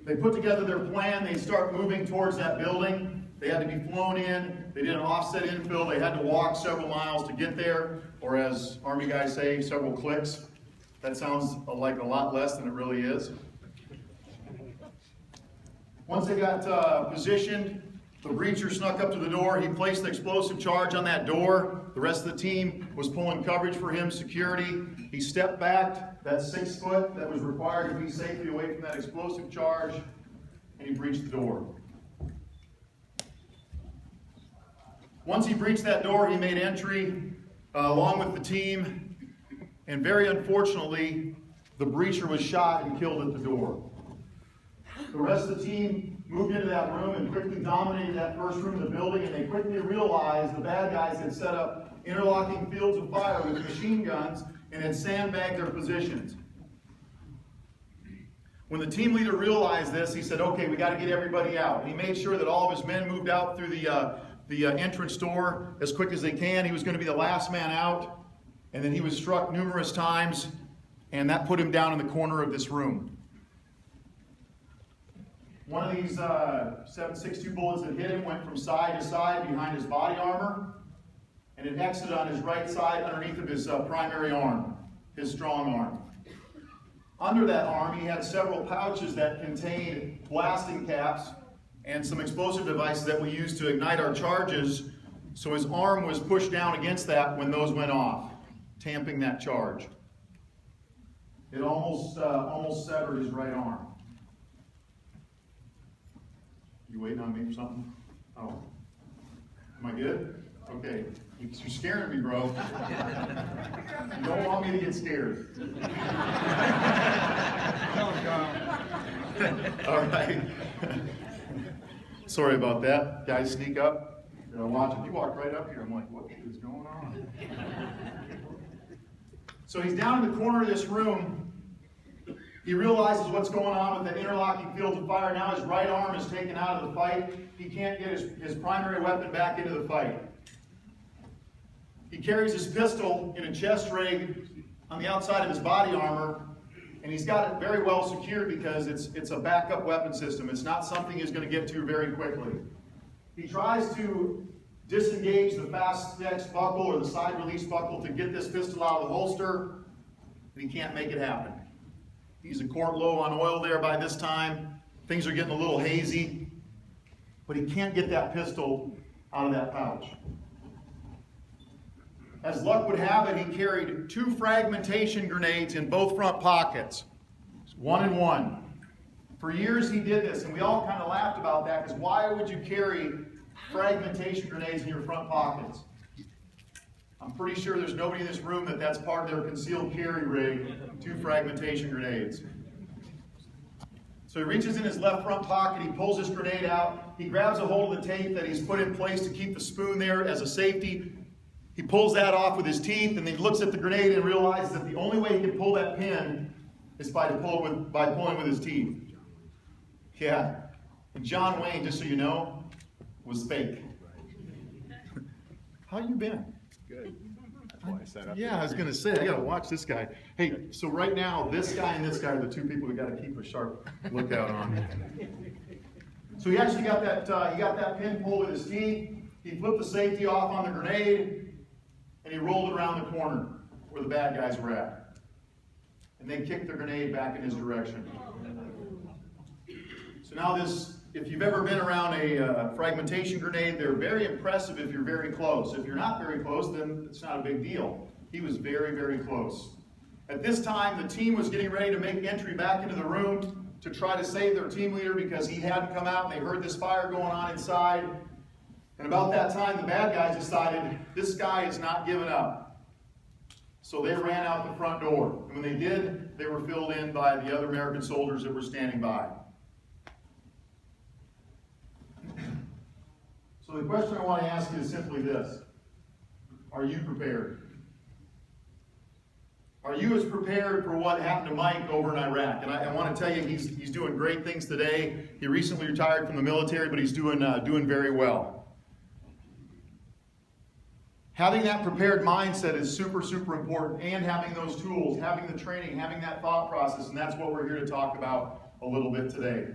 they put together their plan. They start moving towards that building. They had to be flown in. They did an offset infill. They had to walk several miles to get there, or as Army guys say, several clicks. That sounds like a lot less than it really is. Once they got positioned, the breacher snuck up to the door. He placed the explosive charge on that door. The rest of the team was pulling coverage for him, security. He stepped back that 6 foot that was required to be safely away from that explosive charge, and he breached the door. Once he breached that door, he made entry along with the team, and very unfortunately, the breacher was shot and killed at the door. The rest of the team moved into that room and quickly dominated that first room of the building, and they quickly realized the bad guys had set up interlocking fields of fire with machine guns and had sandbagged their positions. When the team leader realized this, he said, okay, we got to get everybody out. And he made sure that all of his men moved out through the entrance door as quick as they can. He was going to be the last man out, and then he was struck numerous times, and that put him down in the corner of this room. One of these 7.62 bullets that hit him went from side to side behind his body armor, and it exited on his right side underneath of his primary arm, his strong arm. Under that arm, he had several pouches that contained blasting caps and some explosive devices that we use to ignite our charges, so his arm was pushed down against that when those went off, tamping that charge. It almost severed his right arm. You waiting on me for something? Oh. Am I good? Okay. You're scaring me, bro. You don't want me to get scared. All right. Sorry about that. Guys sneak up. Watch it. You walked right up here. I'm like, what is going on? So he's down in the corner of this room. He realizes what's going on with the interlocking fields of fire. Now his right arm is taken out of the fight. He can't get his primary weapon back into the fight. He carries his pistol in a chest rig on the outside of his body armor, and he's got it very well secured because it's a backup weapon system. It's not something he's going to get to very quickly. He tries to disengage the fast flex buckle or the side release buckle to get this pistol out of the holster, and he can't make it happen. He's a quart low on oil there by this time. Things are getting a little hazy, but he can't get that pistol out of that pouch. As luck would have it, he carried 2 fragmentation grenades in both front pockets, 1 and 1. For years he did this, and we all kind of laughed about that, because why would you carry fragmentation grenades in your front pockets? I'm pretty sure there's nobody in this room that's part of their concealed carry rig, 2 fragmentation grenades. So he reaches in his left front pocket, he pulls his grenade out, he grabs a hold of the tape that he's put in place to keep the spoon there as a safety. He pulls that off with his teeth, and then he looks at the grenade and realizes that the only way he can pull that pin is by pulling with his teeth. Yeah. And John Wayne, just so you know, was fake. How you been? Good. That's why I set up. Yeah, I was going to say, I got to watch this guy. Hey, so right now, this guy and this guy are the 2 people we got to keep a sharp lookout on. So he actually got that pin pulled with his teeth. He flipped the safety off on the grenade, and he rolled it around the corner where the bad guys were at. And then kicked the grenade back in his direction. So now if you've ever been around a fragmentation grenade, they're very impressive if you're very close. If you're not very close, then it's not a big deal. He was very, very close. At this time, the team was getting ready to make entry back into the room to try to save their team leader because he hadn't come out and they heard this fire going on inside. And about that time, the bad guys decided, this guy is not giving up. So they ran out the front door. And when they did, they were filled in by the other American soldiers that were standing by. So the question I want to ask you is simply this. Are you prepared? Are you as prepared for what happened to Mike over in Iraq? And I want to tell you, he's doing great things today. He recently retired from the military, but he's doing very well. Having that prepared mindset is super, super important, and having those tools, having the training, having that thought process, and that's what we're here to talk about a little bit today.